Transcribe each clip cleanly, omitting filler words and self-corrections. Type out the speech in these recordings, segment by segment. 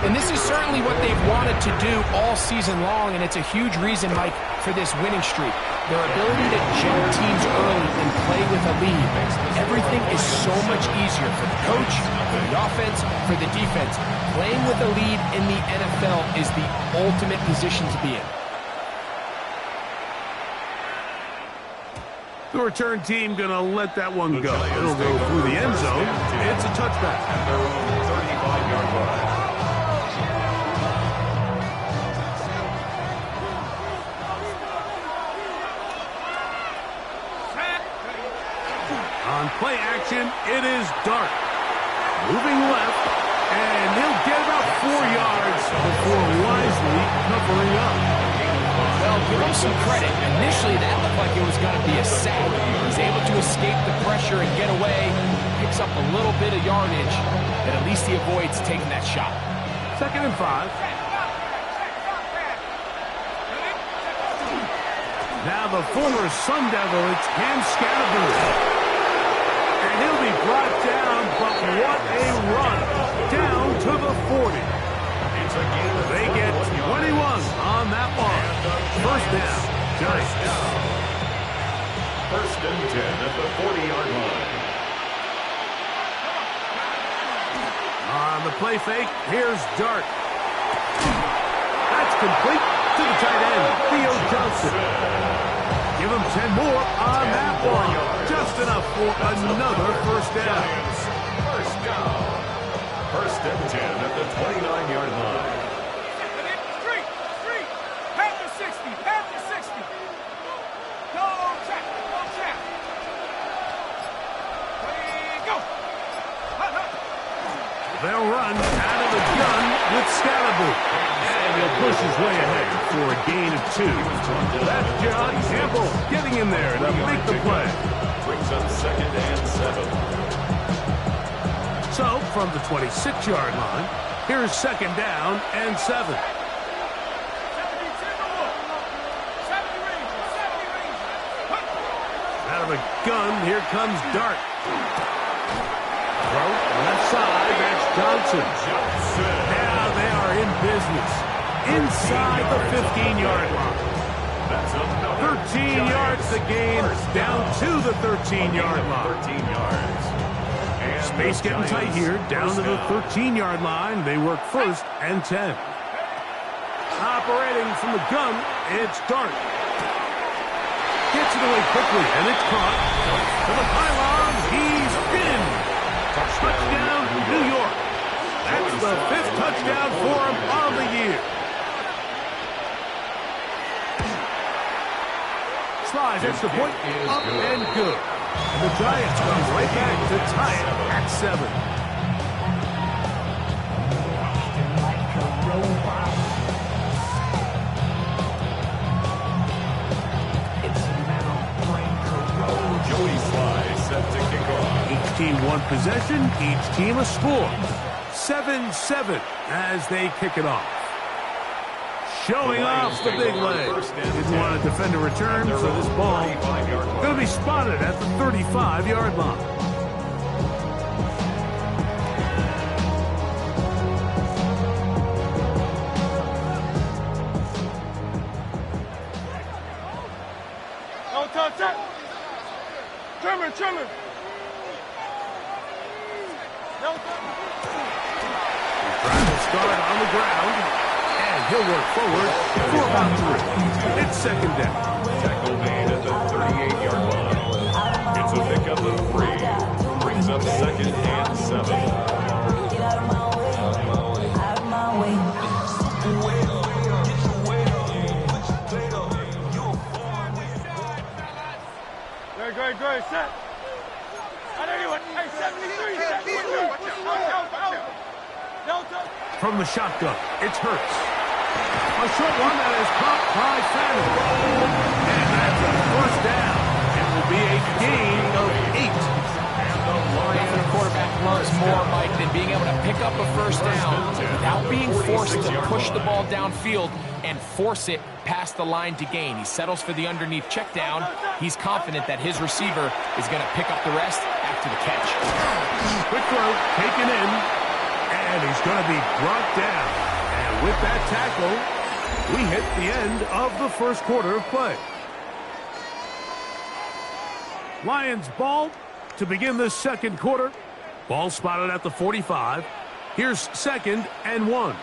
And this is certainly what they've wanted to do all season long, and it's a huge reason, Mike, for this winning streak. Their ability to jump teams early and play with a lead. Everything is so much easier for the coach, for the offense, for the defense. Playing with a lead in the NFL is the ultimate position to be in. The return team going to let that one go. It'll go through the end zone. It's a touchback. At their own 35-yard line. On play action, it is Dart. Moving left, and he'll get about 4 yards before wisely covering up. Well, give him some credit. Initially, that looked like it was going to be a sack. He's able to escape the pressure and get away. Picks up a little bit of yardage, but at least he avoids taking that shot. 2nd and 5. Now the former Sun Devil, it's Cam Scattergood. And he'll be brought down, but what a run. Down to the 40. They get 21 on that one. First down, Giants. 1st and 10 at the 40-yard line. On the play fake, here's Dart. That's complete to the tight end, Theo Johnson. Give him 10 more on that one. Just enough for another first down. First down. 1st and 10 at the 29-yard line. Street. Panther 60. Go check. Go. They'll run out of the gun with Scalaboo. And he'll push his way ahead for a gain of 2. That's John Campbell getting in there to make the play. Brings up 2nd and 7. So, from the 26-yard line, here's 2nd down and 7. Out of the gun, here comes Dart. Throw, left side, that's Johnson. Now they are in business. Inside the 15-yard line. 13 yards the gain, down to the 13-yard line. 13 yards. And Space getting tight here, down to the 13-yard line. They work 1st and 10. Operating from the gun, it's Dart. Gets it away quickly, and it's caught. To the pylon, he's in. Touchdown, New York. That's the 5th touchdown for him on the year. Slides, that's the point, up and good. And the Giants come right back to tie it at 7. Joey Sly set to kick off. Each team one possession, each team a score. 7-7 as they kick it off. Showing off the big leg. Didn't want to defend a return, so this ball going to be spotted at the 35-yard line. No touch. Trimmer. No touch. Trying to start on the ground. And he'll work forward for about 3. It's 2nd down. Tackle made at the 38-yard line. It's a pickup of 3. Brings up 2nd and 7. Get out of my way. Great. Set. On anyone. Hey, 73. Out. No touch. From the shotgun, it's Hurts. A short one that is caught by Fanning. And that's a first down. It will be a gain of 8. And the quarterback loves more, Mike, than being able to pick up a first down without being forced to push the ball downfield and force it past the line to gain. He settles for the underneath check down. He's confident that his receiver is going to pick up the rest after the catch. Quick throw, taken in. And And he's going to be brought down. And with that tackle, we hit the end of the first quarter of play. Lions ball to begin the second quarter. Ball spotted at the 45. Here's 2nd and 1.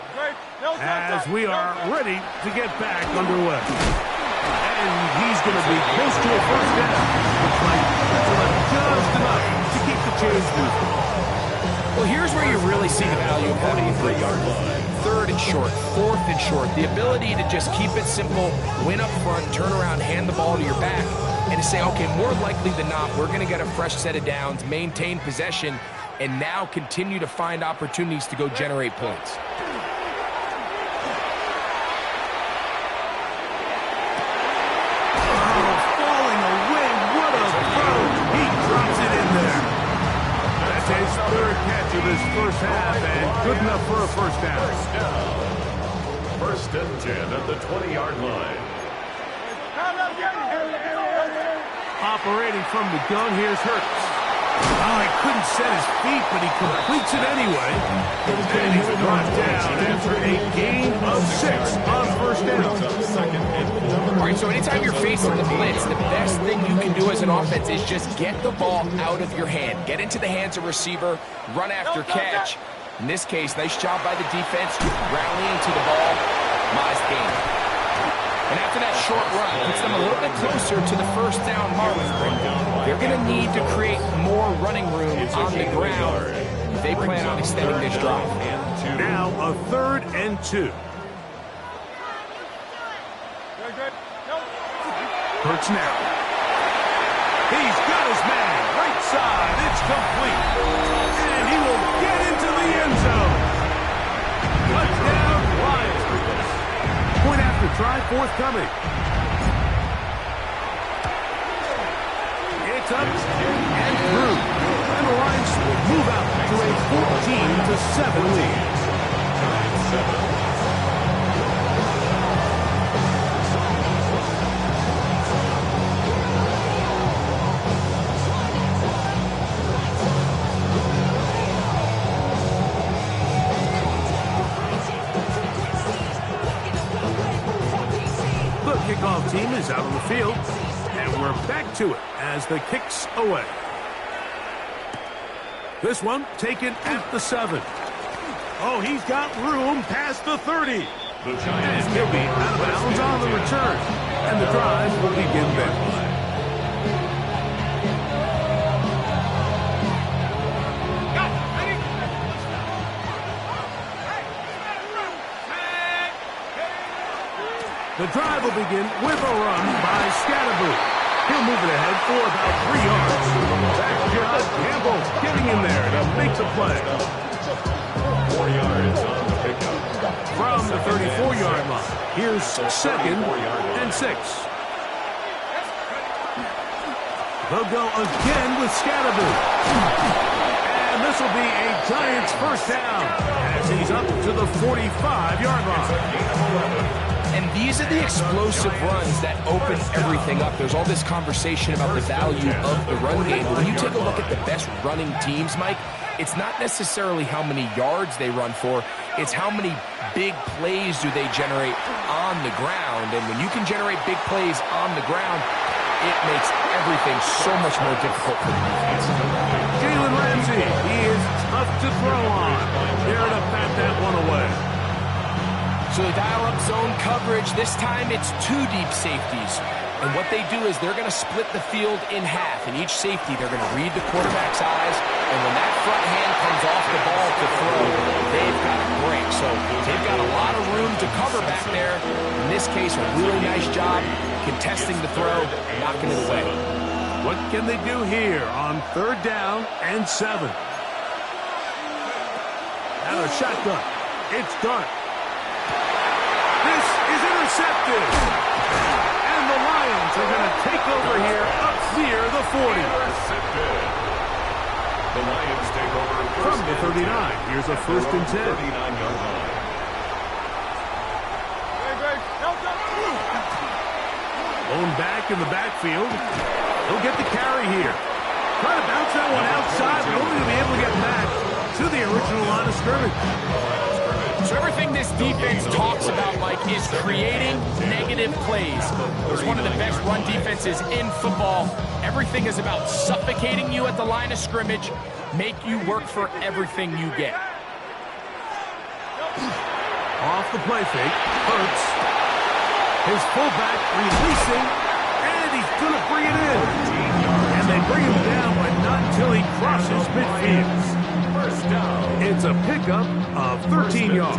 As we are ready to get back underway. And he's going to be close to a first down. Looks like that's just enough to keep the chains moving. Well, here's where you really see the value of having a 3-yard line. 3rd and short, 4th and short. The ability to just keep it simple, win up front, turn around, hand the ball to your back, and to say, okay, more likely than not, we're going to get a fresh set of downs, maintain possession, and now continue to find opportunities to go generate points. Falling away, what a throw. He drops it in there. That's his 3rd catch of this first half, and good enough for a first down. First and 10 at the 20-yard line. Operating from the gun, here's Hurts. Oh, he couldn't set his feet, but he completes it anyway. And he's brought down after a gain of 6 on first down. All right, so anytime you're facing the blitz, the best thing you can do as an offense is just get the ball out of your hand. Get into the hands of receiver, run after catch. In this case, nice job by the defense, rallying to the ball. Nice game. And after that short run, puts them a little bit closer to the first down mark. They're going to need to create more running room on the ground if they plan on extending this drive. Now a 3rd and 2. Hurts now. He's got his man. Right side. It's complete. And he will get into the end zone. Touchdown, Lions. Point after try forthcoming. It's up and through. And the Lions move out to a 14-7 lead. Kickoff team is out on the field, and we're back to it as the kick's away. This one taken at the 7. Oh, he's got room past the 30. And he'll be out of bounds on the return, and the drive will begin then. The drive will begin with a run by Scatterboo. He'll move it ahead for about 3 yards. Back shot, Campbell getting in there to make the play. 4 yards on the pickup. From the 34-yard line, here's 2nd and 6. They'll go again with Scatterboo. And this will be a Giants first down as he's up to the 45-yard line. And these are the explosive runs that open everything up. There's all this conversation about the value of the run game. But when you take a look at the best running teams, Mike, it's not necessarily how many yards they run for. It's how many big plays do they generate on the ground. And when you can generate big plays on the ground, it makes everything so much more difficult for the defense. Jalen Ramsey, he is tough to throw on. There to pat that one away. So they dial up zone coverage. This time it's 2 deep safeties. And what they do is they're going to split the field in half. In each safety, they're going to read the quarterback's eyes. And when that front hand comes off the ball to throw, they've got a break. So they've got a lot of room to cover back there. In this case, a really nice job contesting the throw, knocking it away. What can they do here on 3rd down and 7? Now a shotgun. It's done. This is intercepted. And the Lions are going to take over here up near the 40. The Lions take over from the 39. Here's a 1st and 10. 39-yard line. Blown back in the backfield. He'll get the carry here. Try to bounce that one outside, but only to be able to get back to the original line of scrimmage. So everything this defense talks about, Mike, is creating negative plays. It's one of the best run defenses in football. Everything is about suffocating you at the line of scrimmage, make you work for everything you get. Off the play fake, Hurts. His fullback releasing, and he's going to bring it in. And they bring him down, but not until he crosses midfield. First down. It's a pickup of 13 yards.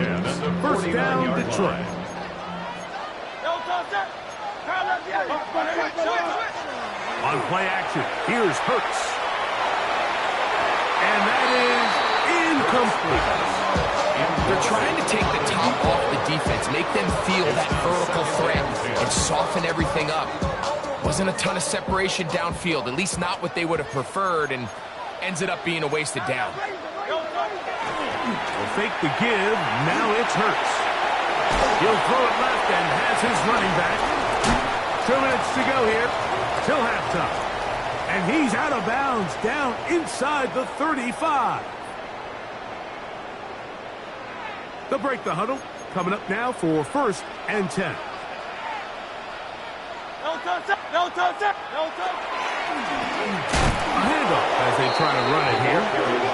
First down, Detroit. On play action, here's Hurts. And that is incomplete. They're trying to take the top off the defense, make them feel that vertical threat, and soften everything up. Wasn't a ton of separation downfield, at least not what they would have preferred, and ends it up being a wasted down. Will fake the give, now it's Hurts. He'll throw it left and has his running back. 2 minutes to go here till halftime. And he's out of bounds down inside the 35. They'll break the huddle. Coming up now for 1st and 10. A handoff as they try to run it here.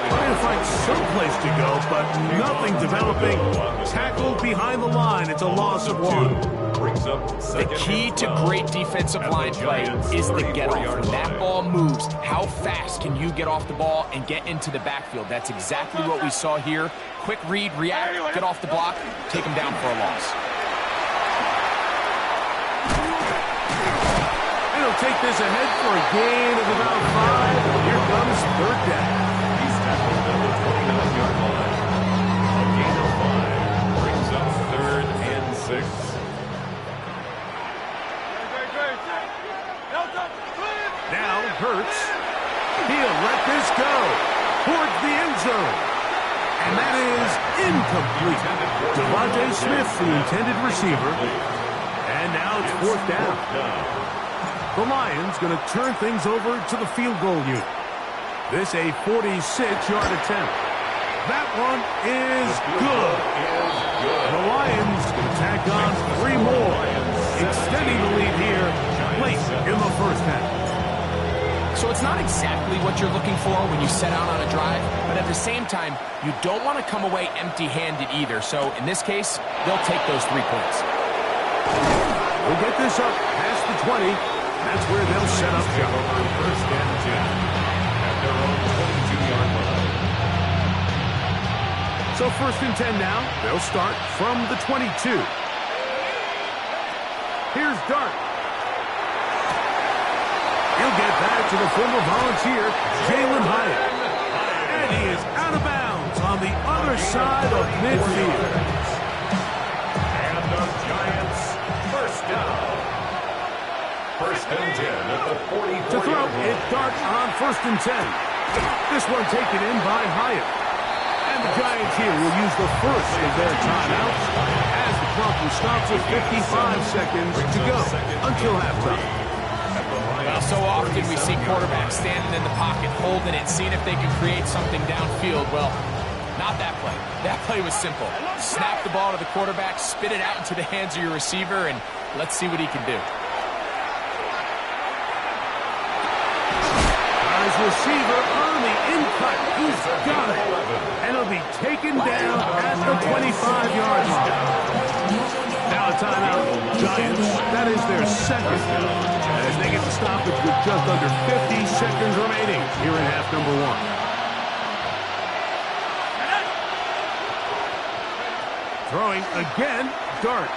Trying to find some place to go, but nothing developing. Tackled behind the line. It's a loss of 1. The key to great defensive line play is the get-off. When that ball moves, how fast can you get off the ball and get into the backfield? That's exactly what we saw here. Quick read, react, get off the block, take them down for a loss. And he'll take this ahead for a gain of about 5. Here comes 3rd down. He's tackled at the 29-yard line. A gain of 5 brings up 3rd and 6. Now Hurts. He'll let this go towards the end zone. And that is incomplete. Devontae Smith, the intended receiver. And now it's 4th down. The Lions going to turn things over to the field goal unit. This a 46-yard attempt. That one is good. The Lions going to tack on 3 more, extending the lead here late in the first half. So it's not exactly what you're looking for when you set out on a drive, but at the same time, you don't want to come away empty-handed either. So in this case, they'll take those 3 points. We'll get this up past the 20. That's where they'll set up shop. First and 10 at their own 22-yard line. So 1st and 10 now. They'll start from the 22. Here's Dart. He'll get back to the former Volunteer, Jalen Hyatt. And he is out of bounds on the other side of midfield. And the Giants, first down. 1st and 10 at the 44-yard To throw, line. it's Dart on 1st and 10. This one taken in by Hyatt. And the Giants here will use the first of their timeouts as the clock will stop with 55 seconds to go until halftime. Well, so often we see quarterbacks standing in the pocket, holding it, seeing if they can create something downfield. Well, not that play. That play was simple. Snap the ball to the quarterback, spit it out into the hands of your receiver, and let's see what he can do. His receiver on the in-cut. He's got it. And he'll be taken down at the 25-yard line. Now a timeout. Giants, that is their 2nd. As they get the stoppage with just under 50 seconds remaining here in half number 1. Throwing again, Dart.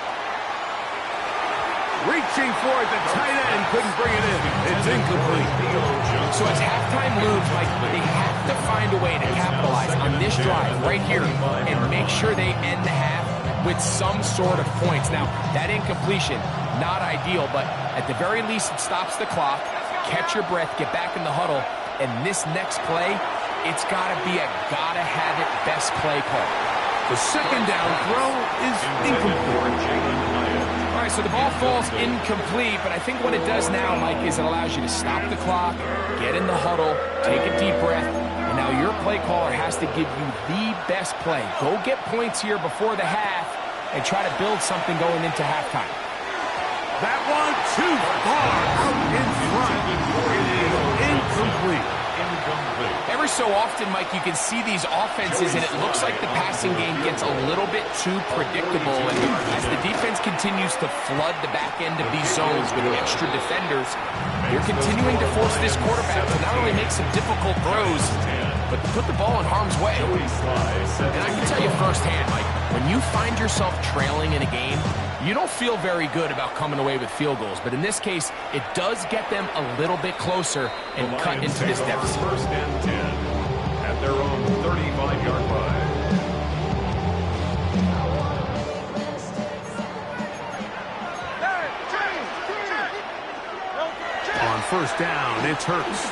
Reaching for it, the tight end couldn't bring it in. It's incomplete. So as halftime looms, Mike, they have to find a way to capitalize on this drive right here and make sure they end the half with some sort of points. Now, that incompletion, not ideal, but at the very least, it stops the clock. Catch your breath, get back in the huddle, and this next play, it's got to be a gotta-have-it best play call. The 2nd down throw is incomplete. All right, so the ball falls incomplete, but I think what it does now, Mike, is it allows you to stop the clock, get in the huddle, take a deep breath, and Now your play caller has to give you the best play. Go get points here before the half and try to build something going into halftime. That one too far out in front. It is incomplete. Every so often, Mike, you can see these offenses, and it looks like the passing game gets a little bit too predictable. And as the defense continues to flood the back end of these zones with extra defenders, they're continuing to force this quarterback to not only make some difficult throws, but to put the ball in harm's way. And I can tell you firsthand, Mike, when you find yourself trailing in a game, you don't feel very good about coming away with field goals. But in this case, it does get them a little bit closer and cut into this deficit. First and 10 at their own 35-yard line. On first down, it's Hurts.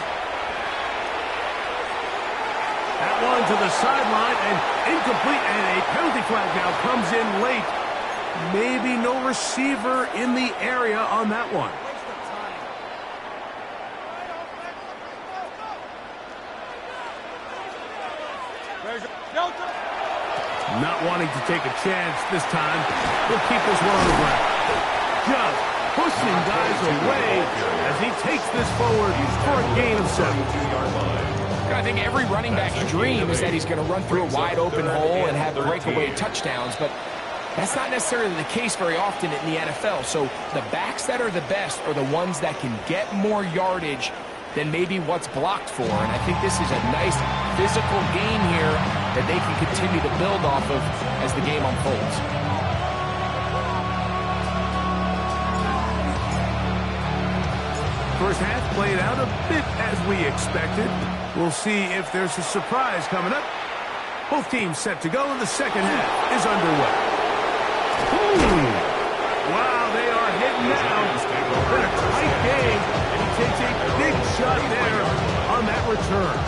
That one to the sideline and incomplete, and a penalty flag now comes in late. Maybe no receiver in the area on that one. Not wanting to take a chance this time. He'll keep this one on the ground. Just pushing guys away as he takes this forward for a gain of 7. I think every running back's dream is that he's going to run through a wide open hole and have breakaway touchdowns, but that's not necessarily the case very often in the NFL. So the backs that are the best are the ones that can get more yardage than maybe what's blocked for. And I think this is a nice physical gain here that they can continue to build off of as the game unfolds. First half played out a bit as we expected. We'll see if there's a surprise coming up. Both teams set to go, and the second half is underway. Ooh. Wow, they are hitting now. What a tight game, and he takes a big shot there on that return.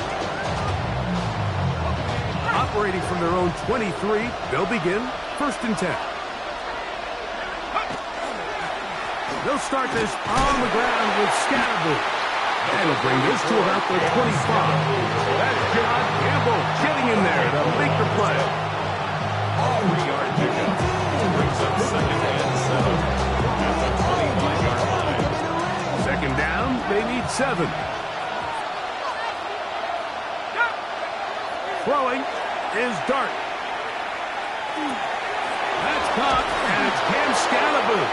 Operating from their own 23, they'll begin first and 10. They'll start this on the ground with Scatterboo. That'll bring this to about the 25. That's John Campbell getting in there to make the play. 3-yard pickup brings up second and 7 at the 25-yard line. Second down, they need 7. Throwing is Dart. That's caught, and it's Cam Scatterboo.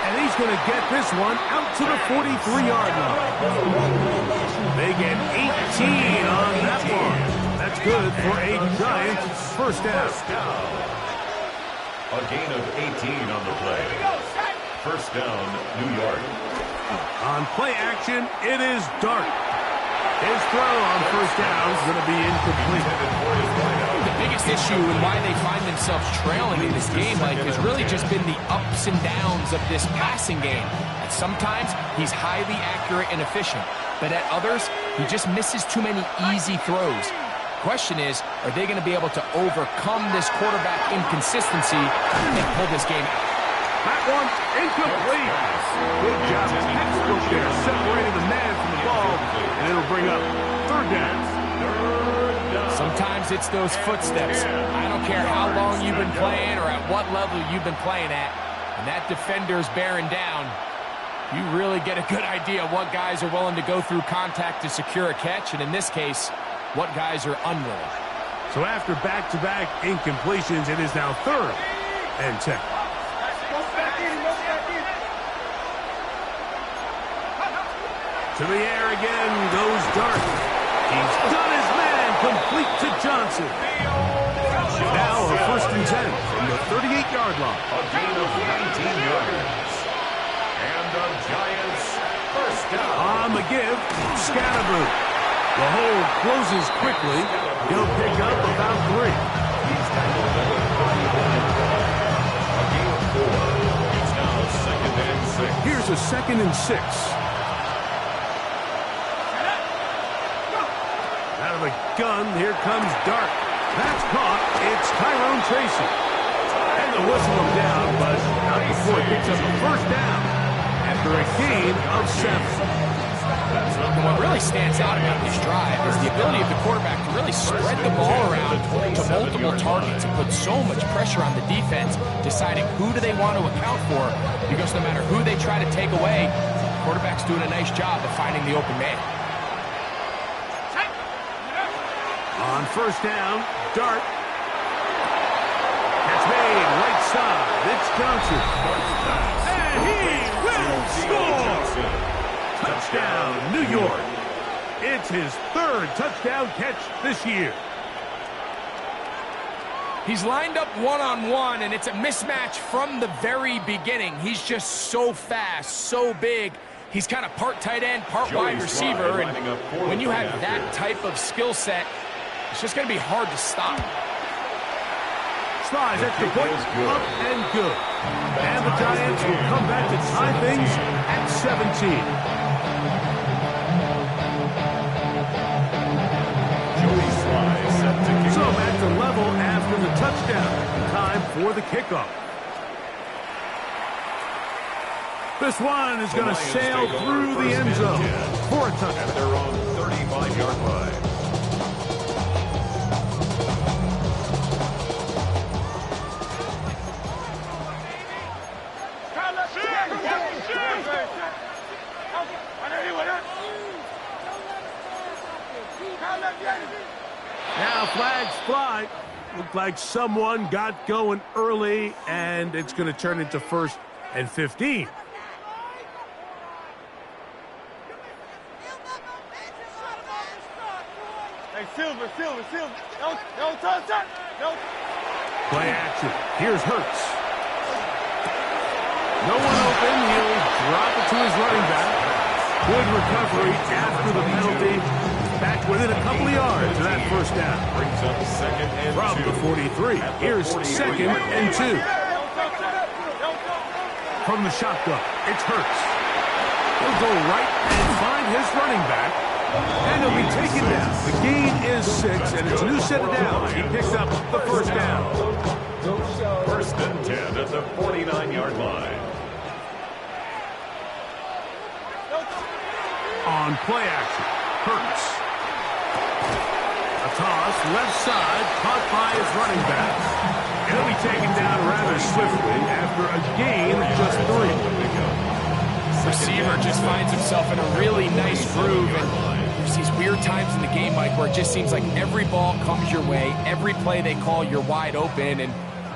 And he's going to get this one out to the 43-yard line. They get 18 on that one. That's good for a Giants first down. A gain of 18 on the play. First down, New York. On play action, it is Dart. His throw on first down is going to be incomplete. The biggest issue and why they find themselves trailing in this game, Mike, has really just been the ups and downs of this passing game. At sometimes, he's highly accurate and efficient, but at others, he just misses too many easy throws. Question is, are they going to be able to overcome this quarterback inconsistency and pull this game out? That one incomplete. Good job. Textbook there, separating the man from the ball, and it'll bring up third down. Sometimes it's those footsteps. I don't care how long you've been playing or at what level you've been playing at. And that defender's bearing down. You really get a good idea of what guys are willing to go through contact to secure a catch, and in this case, what guys are unwilling. So after back-to-back incompletions, it is now third and 10. To the air again goes Dart. He's done his man, complete to Johnson. Now a first and 10 from the 38-yard line. A gain of 19 yards. And the Giants first down. On the give, Scatterboo. The hole closes quickly. He'll pick up about 3. A gain of 4. It's now second and 6. Here's a second and 6. Out of the gun, here comes Dart. That's caught. It's Tyrone Tracy. And the whistle him down, but not before he picks up the first down after a gain of 7. And what really stands out about this drive is the ability of the quarterback to really spread the ball around to multiple targets and put so much pressure on the defense, deciding who do they want to account for, because no matter who they try to take away, the quarterback's doing a nice job of finding the open man. On first down, Dart. Catch made, right side. It's Johnson. And he will score! Touchdown, New York. It's his third touchdown catch this year. He's lined up one-on-one, and it's a mismatch from the very beginning. He's just so fast, so big. He's kind of part tight end, part wide receiver, and when you have that type of skill set, it's just going to be hard to stop. Slides extra point, up and good. And the Giants will come back to tie things at 17. So back to level after the touchdown. Time for the kickoff. This one is going to sail through the end zone for a touchdown. At their own 35-yard line. Now flags fly. Looked like someone got going early, and it's going to turn into 1st and 15. Hey, Silver. No touch. No. Play action. Here's Hurts. No one open. He'll drop it to his running back. Good recovery after the penalty. Back within a couple of yards of that first down. Brings up 2nd and 2. From the 43. Here's 2nd and 2. From the shotgun, it's Hurts. He'll go right and find his running back. And he'll be taken down. The gain is 6, and it's a new set of downs. He picks up the first down. 1st and 10 at the 49-yard line. On play action, Hurts. A toss, left side, caught by his running back. And he'll be taken down rather swiftly after a gain of just 3. Receiver just finds himself in a really nice groove, and there's these weird times in the game, Mike, where it just seems like every ball comes your way, every play they call, you're wide open, and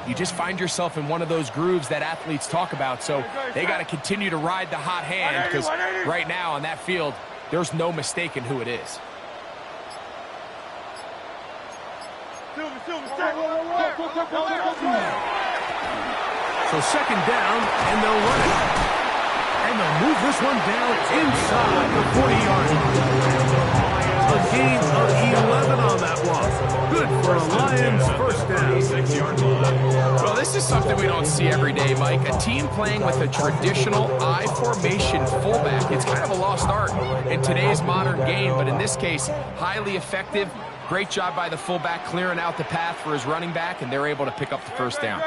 you just find yourself in one of those grooves that athletes talk about. So they got to continue to ride the hot hand, because right now on that field, there's no mistaking who it is. So 2nd down, and they'll run it. And they'll move this one down inside the 40-yard line. A gain of 11 on that one. Good for a Lions first down. 6-yard line. Well, this is something we don't see every day, Mike. A team playing with a traditional I formation fullback. It's kind of a lost art in today's modern game, but in this case, highly effective. Great job by the fullback clearing out the path for his running back, and they're able to pick up the first down.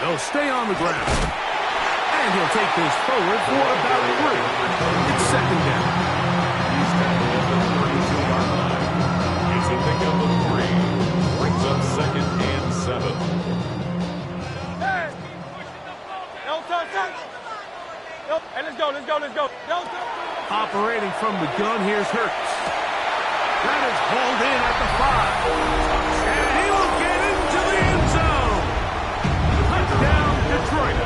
They'll stay on the ground. And he'll take this forward for about 3. It's 2nd down. He's tackled at the 32-yard line. It's a pickup of 3. Brings up 2nd and 7. Hey, let's go. Operating from the gun, here's Hurts. That is hauled in at the 5. And he will get into the end zone. Touchdown, Detroit.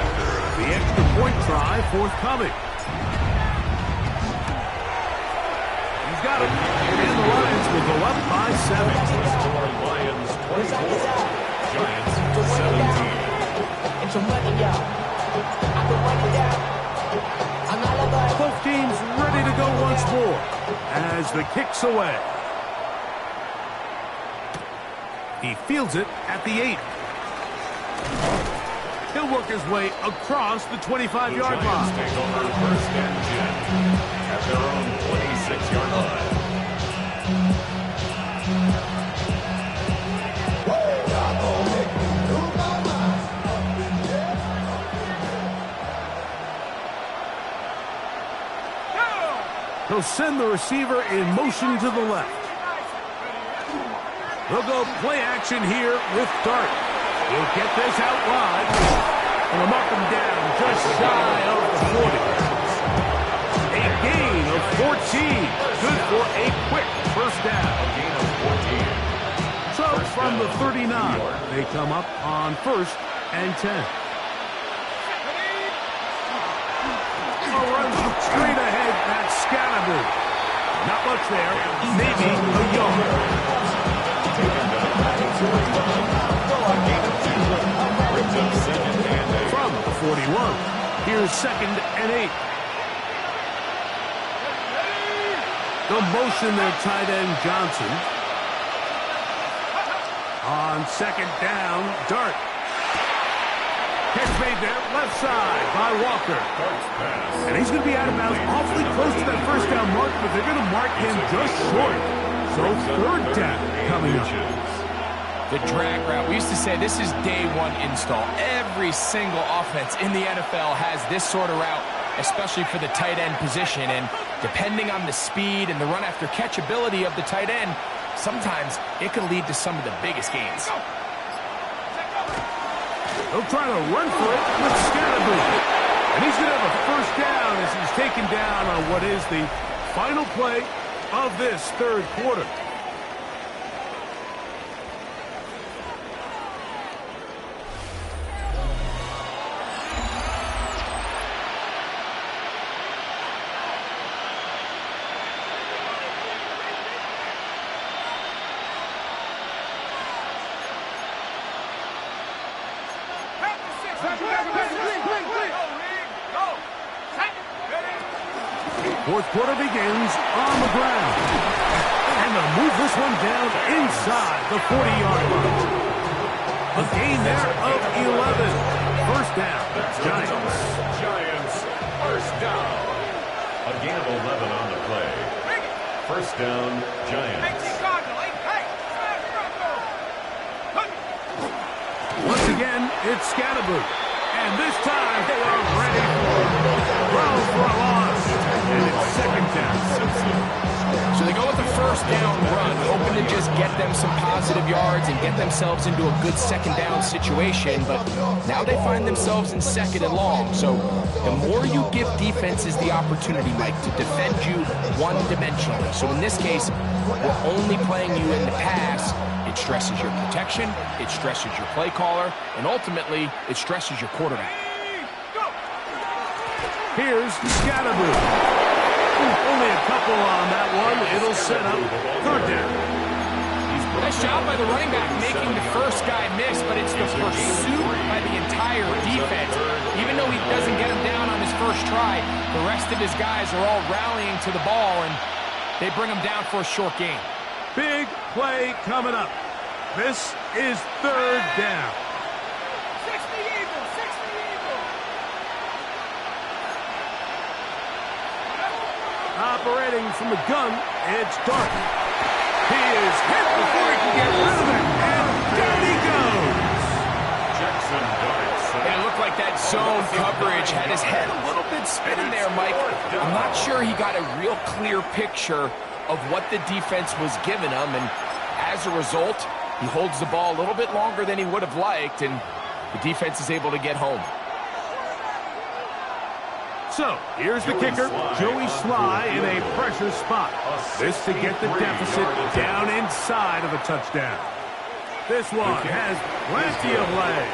The extra point try forthcoming. He's got it. And the Lions will go up by 7. Score Lions 24. Giants 17. It's a money, y'all. I can run it down. I'm not about Both teams ready to go once more as the kick's away. He fields it at the 8. He'll work his way across the 25-yard line. Take over 1st and 10 at their own 26-yard line. He'll send the receiver in motion to the left. They'll go play action here with Dart. He'll get this out wide. And he'll mark him down just shy of the 40. A gain of 14. Good for a quick first down. A gain of 14. So from the 39, they come up on 1st and 10. Runs straight ahead. That's Scatterboo. Not much there. Maybe a yard. From the 41. Here's 2nd and 8. They'll motion their tight end Johnson. On 2nd down, Dart. Catch made there, left side by Walker. And he's going to be out of bounds awfully close to that first down mark, but they're going to mark him just short. So 3rd down coming up. The drag route. We used to say this is day one install. Every single offense in the NFL has this sort of route, especially for the tight end position. And depending on the speed and the run after catch ability of the tight end, sometimes it can lead to some of the biggest gains. They'll try to run for it with Scatterboo. And he's going to have a first down as he's taken down on what is the final play of this 3rd quarter. Fourth quarter begins on the ground. And they'll move this one down inside the 40-yard line. A gain there of 11. First down, Giants. Giants, first down. A gain of 11 on the play. First down, Giants. Once again, it's Scatterboo. And this time they are ready for a loss. And it's 2nd down. So they go with the first down run, hoping to just get them some positive yards and get themselves into a good 2nd down situation. But now they find themselves in 2nd and long. So the more you give defenses the opportunity, Mike, to defend you one-dimensionally. So in this case, we're only playing you in the pass. It stresses your protection, it stresses your play caller, and ultimately, it stresses your quarterback. Here's Scatterboo. Only a couple on that one. It'll set up 3rd down. Nice job by the running back making the first guy miss, but it's the pursuit by the entire defense. Even though he doesn't get him down on his first try, the rest of his guys are all rallying to the ball, and they bring him down for a short gain. Big play coming up. This is 3rd down. Operating from the gun, it's Dart. He is hit before he can get rid of it, and down he goes. Jackson Dart. It looked like that zone coverage had his head a little bit spinning there, Mike. I'm not sure he got a real clear picture of what the defense was giving him, and as a result, he holds the ball a little bit longer than he would have liked, and the defense is able to get home. So, here's the kicker, Joey Sly in a pressure spot. This to get the deficit down inside of a touchdown. This one has plenty of leg,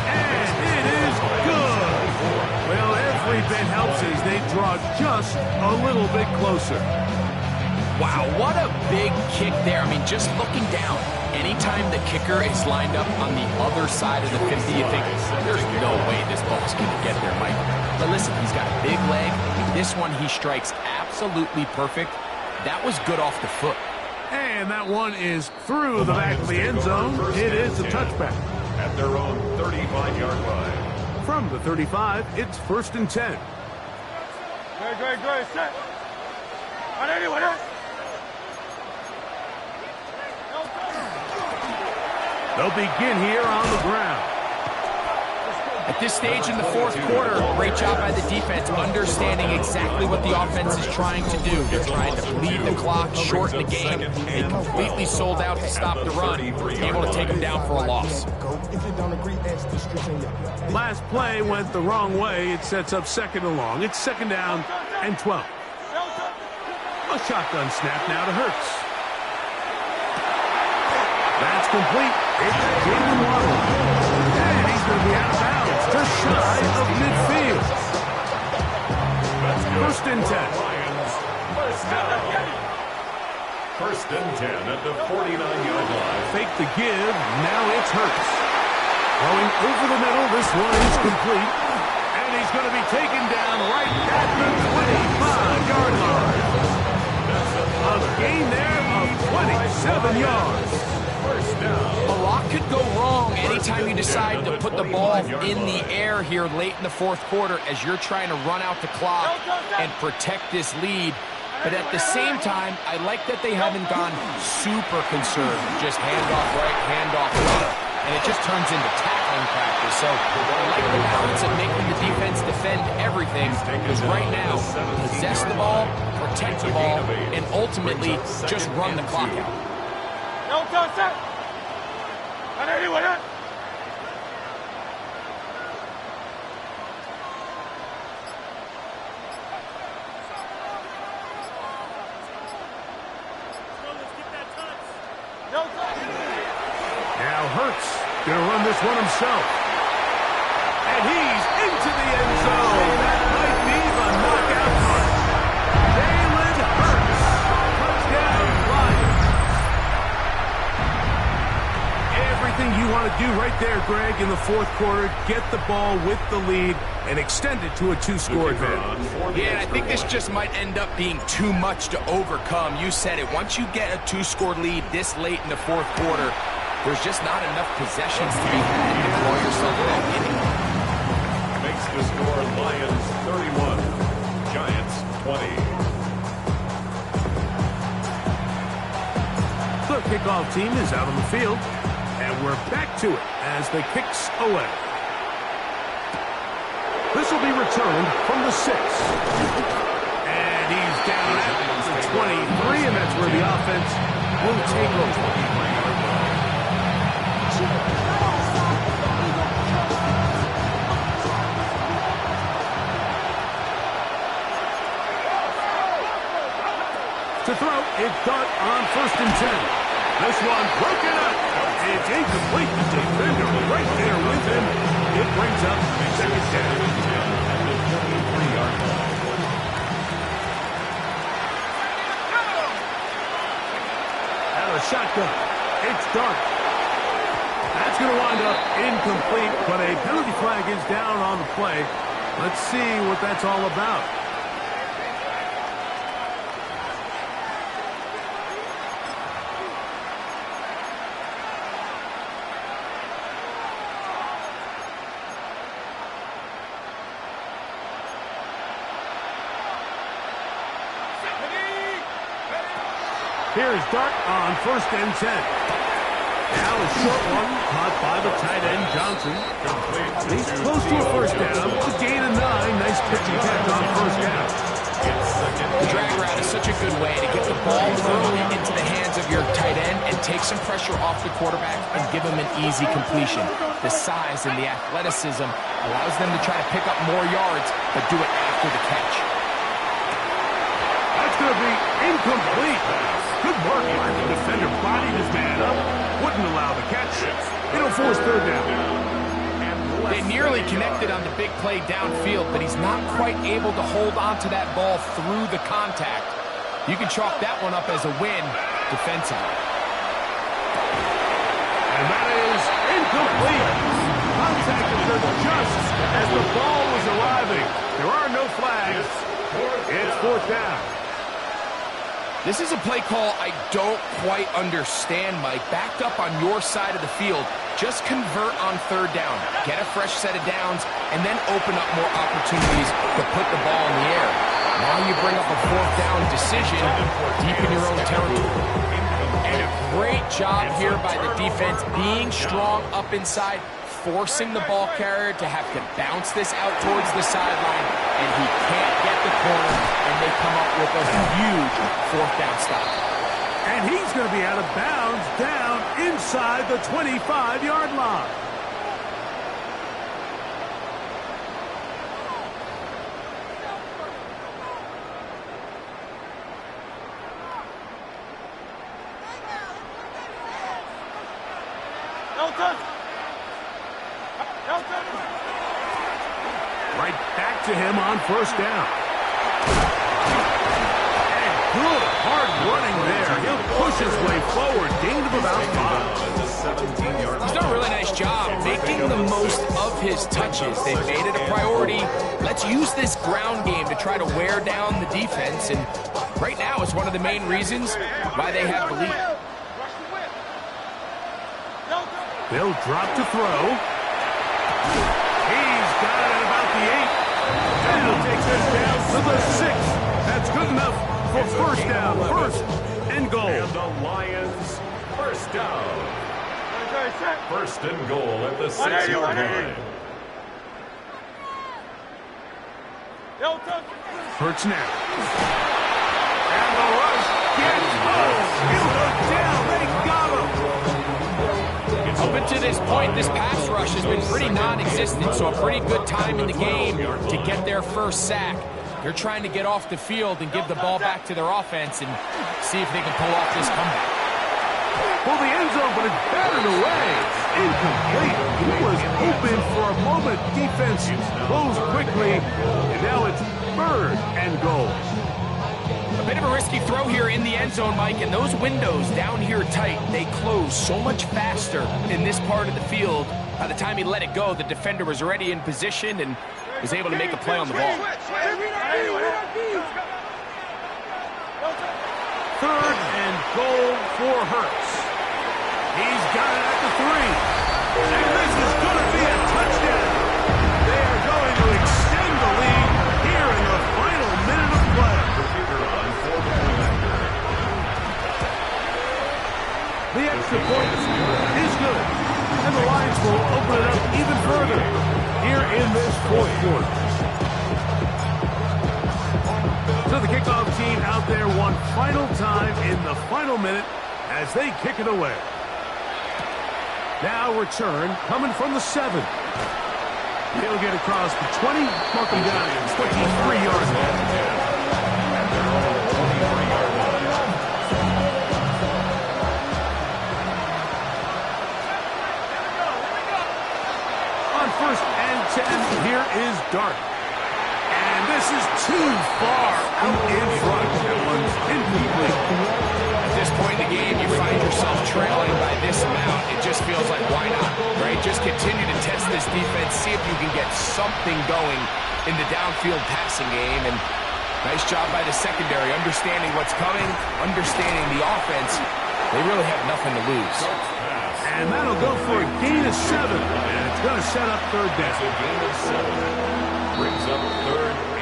and it is good. Well, every bit helps as they draw just a little bit closer. Wow, what a big kick there. I mean, just looking down, anytime the kicker is lined up on the other side of the 50, you think, there's no way this ball's going to get there, Mike. But listen, he's got a big leg. This one, he strikes absolutely perfect. That was good off the foot. And that one is through the back of the end zone. It is a touchback. At their own 35-yard line. From the 35, it's 1st and 10. Great, set. They'll begin here on the ground. I At this stage in the fourth quarter, great job by the defense, understanding exactly what the offense is trying to do. They're trying to bleed the clock, shorten the game. They completely sold out to stop the run, able to take them down for a loss. Last play went the wrong way. It sets up second and long. It's second down and 12. A shotgun snap now to Hurts. That's complete. It's Jalen Waddle. And he's going to be out of bounds, just shy of midfield. First and 10. First and 10 at the 49-yard line. Fake the give. Now it's Hurts. Going over the middle. This one is complete. And he's going to be taken down right at the 25-yard line. A gain there of 27 yards. First down. A lot could go wrong anytime you decide to put the ball in the air here late in the fourth quarter as you're trying to run out the clock and protect this lead. But at the same time, I like that they haven't gone super conservative. Just handoff right, handoff left, and it just turns into tackling practice. So I like the balance of making the defense defend everything, because right now, possess the ball, protect the ball, and ultimately just run the clock out. Now Hurts going to run this one himself. And he's into the end zone. That might be the knockout punt. Jalen Hurts. Touchdown Lions. Everything you want to do right there, Greg, in the fourth quarter. Get the ball with the lead and extend it to a two-score advantage. Yeah, and I think this just might end up being too much to overcome. You said it. Once you get a two-score lead this late in the fourth quarter, there's just not enough possessions to be had to call yourself that inning. Makes the score Lions 31, Giants 20. The kickoff team is out on the field, and we're back to it as the kicks away. This will be returned from the 6. And he's down at the 23, and that's where the offense will take over. To throw, it's Dart on first and 10. This one broken up. It's incomplete. The defender right there with him. It brings up second down. And a shotgun. It's Dart. That's going to wind up incomplete, but a penalty flag is down on the play. Let's see what that's all about. Here's Dart on first and 10. Now a short one caught by the tight end, Johnson. He's close to a first down. A gain of 9. Nice pitching catch on first down. The drag route is such a good way to get the ball early into the hands of your tight end and take some pressure off the quarterback and give him an easy completion. The size and the athleticism allows them to try to pick up more yards, but do it after the catch. That's going to be incomplete. Good work by the defender. Bodied his man up. Wouldn't allow the catch. It'll force third down. They nearly connected on the big play downfield, but he's not quite able to hold on to that ball through the contact. You can chalk that one up as a win defensively. And that is incomplete. Contact occurred just as the ball was arriving. There are no flags. It's fourth down. This is a play call I don't quite understand, Mike. Backed up on your side of the field, just convert on third down. Get a fresh set of downs, and then open up more opportunities to put the ball in the air. Now you bring up a fourth down decision deep in your own territory. And a great job here by the defense, being strong up inside, forcing the ball carrier to have to bounce this out towards the sideline, and he can't get the corner, and they come up with a huge fourth down stop. And he's going to be out of bounds down inside the 25-yard line. Right back to him on first down. And good hard running there. He'll push his way forward. Gain of about 5. He's done a really nice job making the most of his touches. They've made it a priority. Let's use this ground game to try to wear down the defense. And right now it's one of the main reasons why they have the lead. They'll drop to throw. He's got it at about the 8. And he'll take this down to the 6. That's good enough for first down. First and goal. And the Lions, first down. First and goal at the 6-yard line. Hurts now. And the rush gets home. He'll go down. They got him. Up until this point, this pass rush has been pretty non-existent, so a pretty good time in the game to get their first sack. They're trying to get off the field and give the ball back to their offense and see if they can pull off this comeback. Well, the end zone, but it's battered away. Incomplete. He was open for a moment. Defense closed quickly, and now it's third and goal. A bit of a risky throw here in the end zone, Mike, and those windows down here tight, they close so much faster in this part of the field. By the time he let it go, the defender was already in position and was able to make a play on the ball. Third and goal for Hurts. He's got it at the 3. And this is going to be a touchdown. They are going to extend the lead here in the final minute of play. The extra point is good. And the Lions will open it up even further here in this fourth quarter. So the kickoff team out there one final time in the final minute as they kick it away. Now return coming from the 7. He'll get across the 20, mark him down at 23-yard line. On first and 10, here is Dart. And this is too far out in front. That one's incomplete. At this point in the game, you find yourself trailing by this amount. It just feels like, why not, right? Just continue to test this defense, see if you can get something going in the downfield passing game. And nice job by the secondary, understanding what's coming, understanding the offense. They really have nothing to lose. And that'll go for a gain of 7. And it's going to set up third down. A gain of 7 brings up third